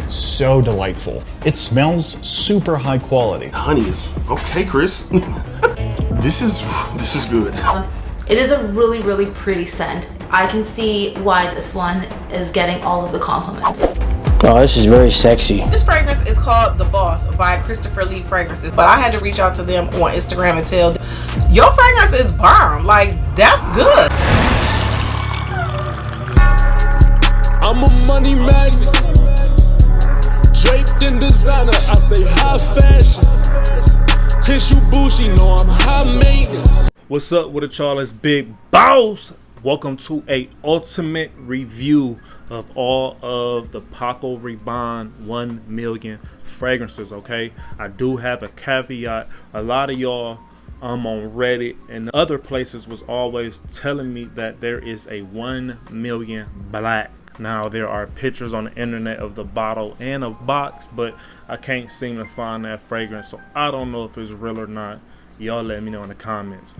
It's so delightful. It smells super high quality. Honey is okay, Chris. This is good. It is a really, really pretty scent. I can see why this one is getting all of the compliments. Oh, this is very sexy. This fragrance is called The Boss by Christopher Lee Fragrances, but I had to reach out to them on Instagram and tell them, your fragrance is bomb. Like, that's good. I'm a money magnet, draped in designer, I stay high fashion. Chris, you bougie, know I'm high maintenance. What's up with it, y'all? It's Big Boss. Welcome to a ultimate review of all of the Paco Rabanne 1 million fragrances, okay? I do have a caveat. A lot of y'all on Reddit and other places was always telling me that there is a 1 million black. Now, there are pictures on the internet of the bottle and a box, but I can't seem to find that fragrance, so I don't know if it's real or not. Y'all let me know in the comments.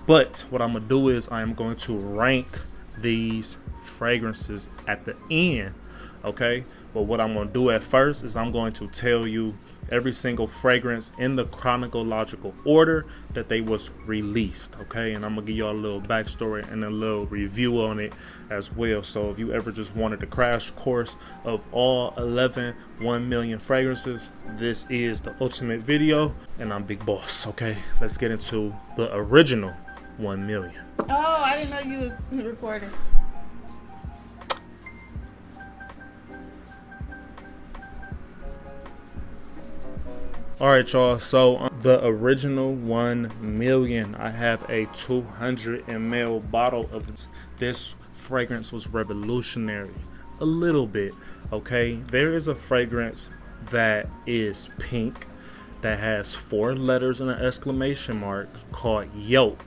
But what I'm going to do is I am going to rank these fragrances at the end, okay? But what I'm going to do at first is I'm going to tell you every single fragrance in the chronological order that they was released, okay? And I'm gonna give y'all a little backstory and a little review on it as well. So if you ever just wanted a crash course of all 1 million fragrances, this is the ultimate video, and I'm Big Boss, okay? Let's get into the original 1 million. Oh, I didn't know you was recording. Alright, y'all, so the original 1 million, I have a 200 ml bottle of this. This fragrance was revolutionary a little bit, okay? There is a fragrance that is pink that has 4 letters and an exclamation mark called Yelp,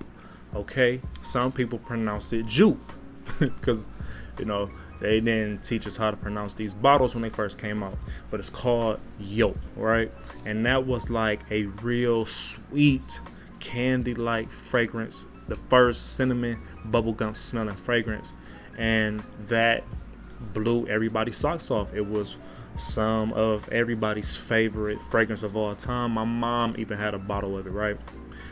okay? Some people pronounce it Jupe because, you know, they didn't teach us how to pronounce these bottles when they first came out, but it's called Yelp, right? And that was like a real sweet candy-like fragrance, the first cinnamon bubblegum smelling fragrance, and that blew everybody's socks off. It was some of everybody's favorite fragrance of all time. My mom even had a bottle of it, right?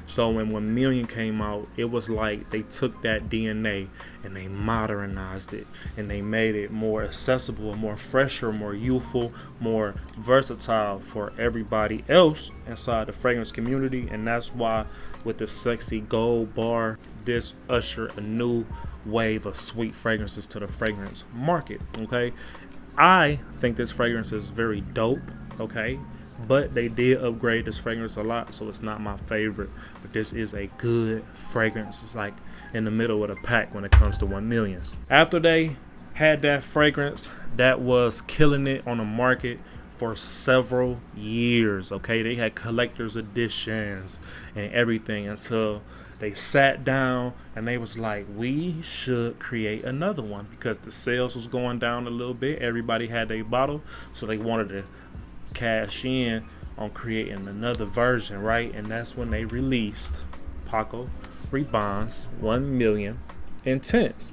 So when 1 million came out, it was like they took that DNA and they modernized it and they made it more accessible, more fresher, more youthful, more versatile for everybody else inside the fragrance community. And that's why with the sexy gold bar, this ushered a new wave of sweet fragrances to the fragrance market, okay? I think this fragrance is very dope, okay? But they did upgrade this fragrance a lot, so it's not my favorite. But this is a good fragrance. It's like in the middle of the pack when it comes to 1 millions. After they had that fragrance that was killing it on the market for several years, okay? They had collector's editions and everything until they sat down and they was like, we should create another one because the sales was going down a little bit. Everybody had their bottle, so they wanted to cash in on creating another version, right? And that's when they released Paco Rabanne's 1 million Intense,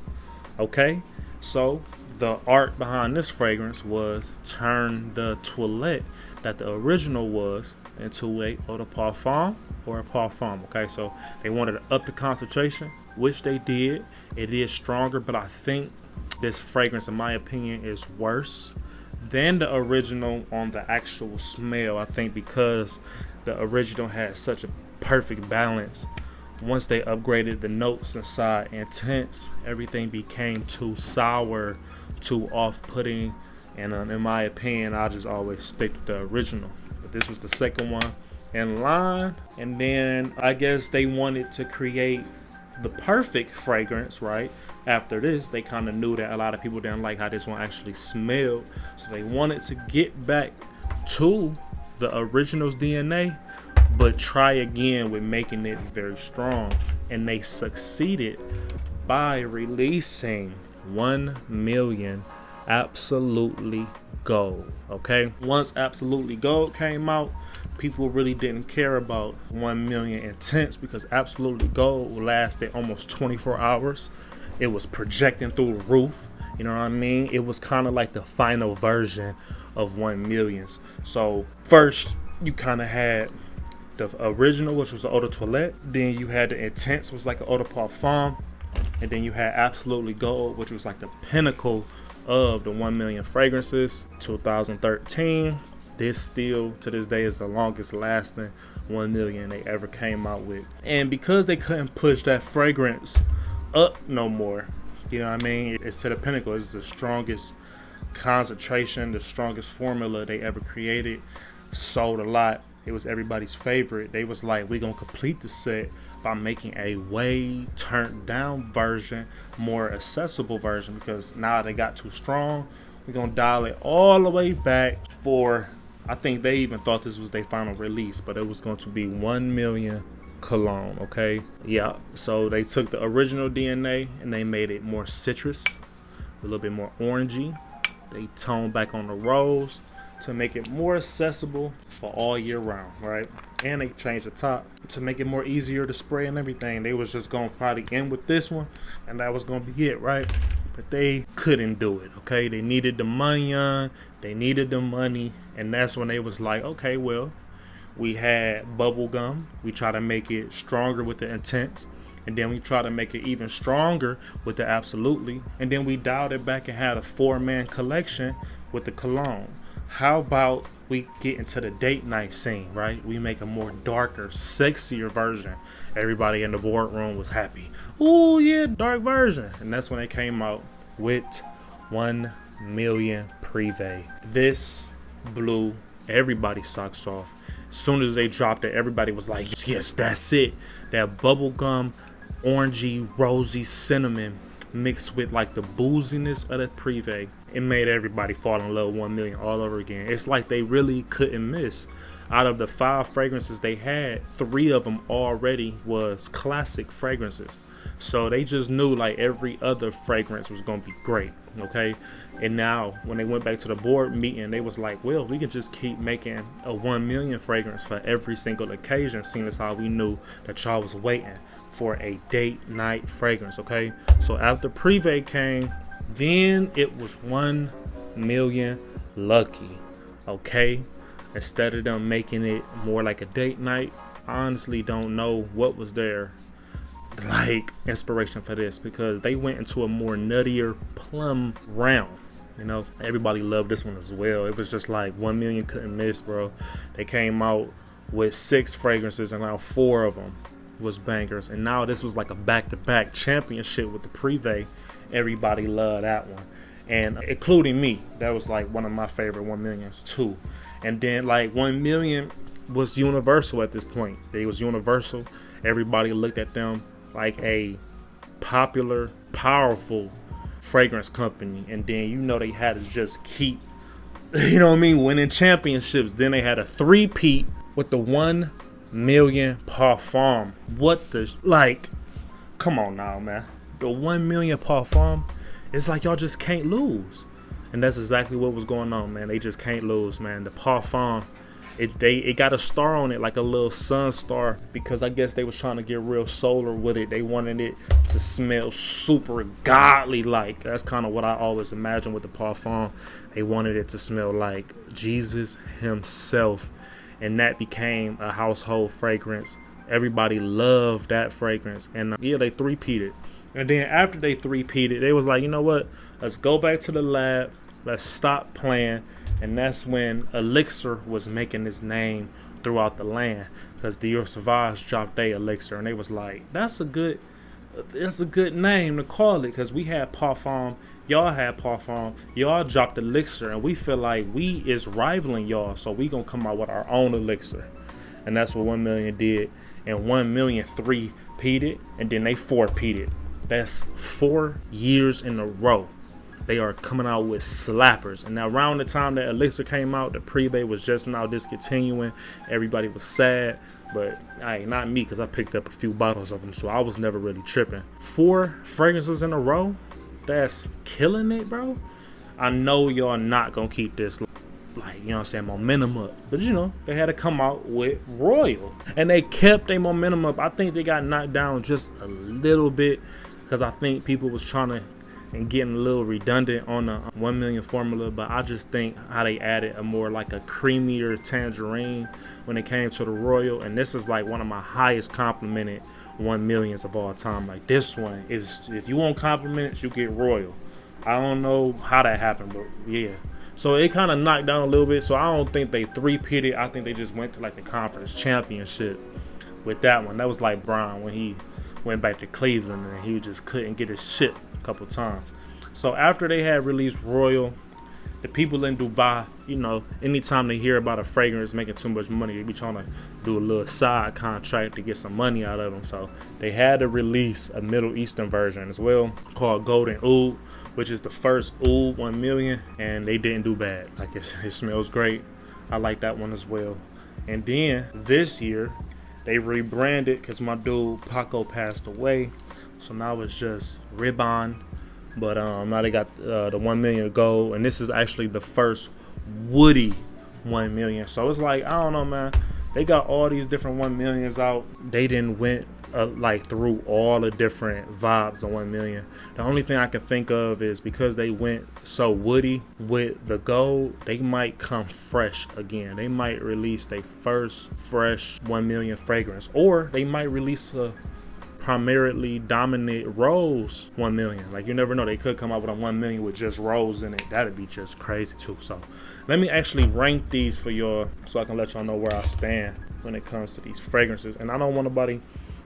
okay? So the art behind this fragrance was turn the toilette that the original was into a eau de parfum or a parfum, okay? So they wanted to up the concentration, which they did. It is stronger, but I think this fragrance, in my opinion, is worse than the original on the actual smell. I think because the original had such a perfect balance, once they upgraded the notes inside Intense, everything became too sour, too off-putting, and in my opinion, I just always stick with the original. But this was the second one in line, and then I guess they wanted to create the perfect fragrance, right? After this, they kind of knew that a lot of people didn't like how this one actually smelled, so they wanted to get back to the original's DNA, but try again with making it very strong. And they succeeded by releasing 1 million Absolutely Gold, okay? Once Absolutely Gold came out, people really didn't care about 1 million Intense because Absolutely Gold lasted almost 24 hours. It was projecting through the roof, you know what I mean? It was kind of like the final version of 1 millions. So first you kind of had the original, which was the Eau de Toilette. Then you had the Intense, was like an Eau de Parfum. And then you had Absolutely Gold, which was like the pinnacle of the 1 million fragrances. 2013, this still to this day is the longest lasting 1 million they ever came out with. And because they couldn't push that fragrance up no more, you know what I mean, it's to the pinnacle. It's the strongest concentration, the strongest formula they ever created. Sold a lot. It was everybody's favorite. They was like, we're gonna complete the set by making a way turned down version, more accessible version, because now they got too strong. We're gonna dial it all the way back for, I think they even thought this was their final release, but it was going to be 1 million Cologne. Okay, yeah, so they took the original DNA and they made it more citrus, a little bit more orangey. They toned back on the rose to make it more accessible for all year round, right? And they changed the top to make it more easier to spray and everything. They was just gonna probably end with this one, and that was gonna be it, right? But they couldn't do it, okay? They needed the money, they needed the money, and that's when they was like, okay, well, we had bubble gum. We try to make it stronger with the Intense, and then we try to make it even stronger with the Absolutely, and then we dialed it back and had a 4-man collection with the Cologne. How about we get into the date night scene, right? We make a more darker, sexier version. Everybody in the boardroom was happy. Oh yeah, dark version. And that's when they came out with 1 million Privé. This blew everybody's socks off. As soon as they dropped it, everybody was like, yes, that's it. That bubblegum, orangey, rosy cinnamon mixed with like the booziness of the Privé. It made everybody fall in love with 1 million all over again. It's like they really couldn't miss. Out of the 5 fragrances they had, 3 of them already was classic fragrances. So they just knew like every other fragrance was gonna be great, okay? And now when they went back to the board meeting, they was like, well, we can just keep making a 1 million fragrance for every single occasion, seeing as how we knew that y'all was waiting for a date night fragrance, okay? So after Privé came, then it was 1 million Lucky, okay? Instead of them making it more like a date night, I honestly don't know what was their like inspiration for this, because they went into a more nuttier plum round. You know, everybody loved this one as well. It was just like 1 million couldn't miss, bro. They came out with 6 fragrances and around 4 of them was bangers, and now this was like a back-to-back championship with the Privé. Everybody loved that one, and including me. That was like one of my favorite 1 millions too. And then like 1 million was universal at this point. They was universal. Everybody looked at them like a popular, powerful fragrance company, and then you know they had to just keep, you know what I mean, winning championships. Then they had a 3-peat with the 1 million Parfum. What the, like, come on now, man. The 1 million Parfum, it's like y'all just can't lose. And that's exactly what was going on, man. They just can't lose, man. The Parfum, it got a star on it, like a little sun star, because I guess they was trying to get real solar with it. They wanted it to smell super godly like. That's kind of what I always imagine with the Parfum. They wanted it to smell like Jesus himself, and that became a household fragrance. Everybody loved that fragrance, and yeah, they 3-peated. And then after they 3-peated, they was like, you know what? Let's go back to the lab. Let's stop playing. And that's when Elixir was making his name throughout the land, because Dior Sauvage dropped their Elixir, and they was like, that's a good name to call it, because we had Parfum, y'all had Parfum, y'all dropped Elixir, and we feel like we is rivaling y'all, so we gonna come out with our own Elixir. And that's what 1 million did. And 1 million 3-peated, and then they 4-peated. That's 4 years in a row. They are coming out with slappers. And now around the time that Elixir came out, the Privé was just now discontinuing. Everybody was sad, but not me, because I picked up a few bottles of them, so I was never really tripping. 4 fragrances in a row, that's killing it, bro. I know y'all not gonna keep this, like, you know what I'm saying, momentum up, but you know, they had to come out with Royal, and they kept their momentum up. I think they got knocked down just a little bit, because I think people was trying to and getting a little redundant on the 1 million formula, but I just think how they added a more like a creamier tangerine when it came to the Royal, and this is like one of my highest complimented 1 millions of all time. Like this one is, if you want compliments, you get Royal. I don't know how that happened, but yeah. So it kind of knocked down a little bit, so I don't think they three-peated. I think they just went to like the conference championship with that one. That was like Brown when he went back to Cleveland and he just couldn't get his shit a couple times. So after they had released Royal, the people in Dubai, you know, anytime they hear about a fragrance making too much money, they be trying to do a little side contract to get some money out of them. So they had to release a Middle Eastern version as well called Golden Oud, which is the first Oud 1 million, and they didn't do bad. Like it smells great. I like that one as well. And then this year, they rebranded because my dude Paco passed away. So now it's just Rabanne. But now they got the 1 million gold, and this is actually the first woody 1 million. So it's like, I don't know, man. They got all these different 1 millions out. They didn't went like through all the different vibes of 1 million. The only thing I can think of is because they went so woody with the gold, they might come fresh again. They might release their first fresh 1 million fragrance, or they might release a primarily dominant rose 1 million. Like, you never know, they could come out with a 1 million with just rose in it. That'd be just crazy too. So let me actually rank these for y'all so I can let y'all know where I stand when it comes to these fragrances. And I don't want nobody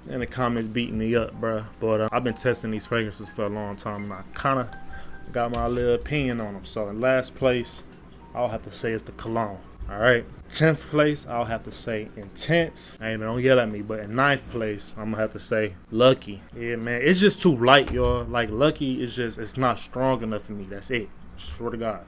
in the comments beating me up, bruh, but I've been testing these fragrances for a long time, and I kind of got my little opinion on them. So in last place, I'll have to say it's the cologne. All right, 10th place, I'll have to say Intense. Hey, man, don't yell at me. But in 9th place, I'm gonna have to say Lucky. Yeah, man, it's just too light, y'all. Like, Lucky is just, it's not strong enough for me. That's it. Swear to God.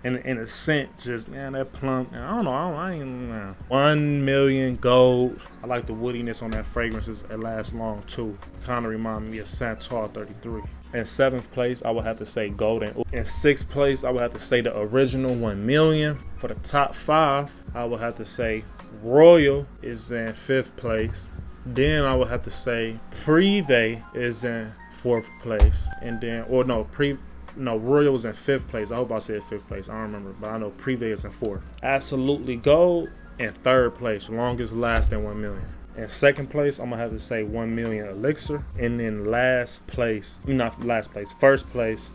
And the scent, just, man, that plum. I don't know. I ain't, man. 1 million gold. I like the woodiness on that fragrances. It lasts long too. Kind of remind me of Santal 33. In 7th place, I would have to say Golden. In 6th place, I would have to say the original 1 million. For the top 5, I would have to say Royal is in 5th place. Then I would have to say Privé is in 4th place. And then, or no, Royal was in 5th place. I hope I said 5th place. I don't remember, but I know Privé is in 4th. Absolutely Gold in 3rd place, longest lasting 1 million. In 2nd place, I'm gonna have to say 1 million Elixir. And then last place, not last place, 1st place,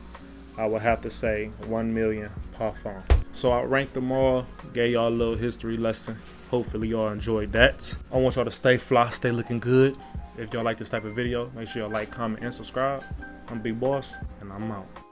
I would have to say 1 million Parfum. So I ranked them all, gave y'all a little history lesson. Hopefully y'all enjoyed that. I want y'all to stay fly, stay looking good. If y'all like this type of video, make sure y'all like, comment, and subscribe. I'm Big Boss, and I'm out.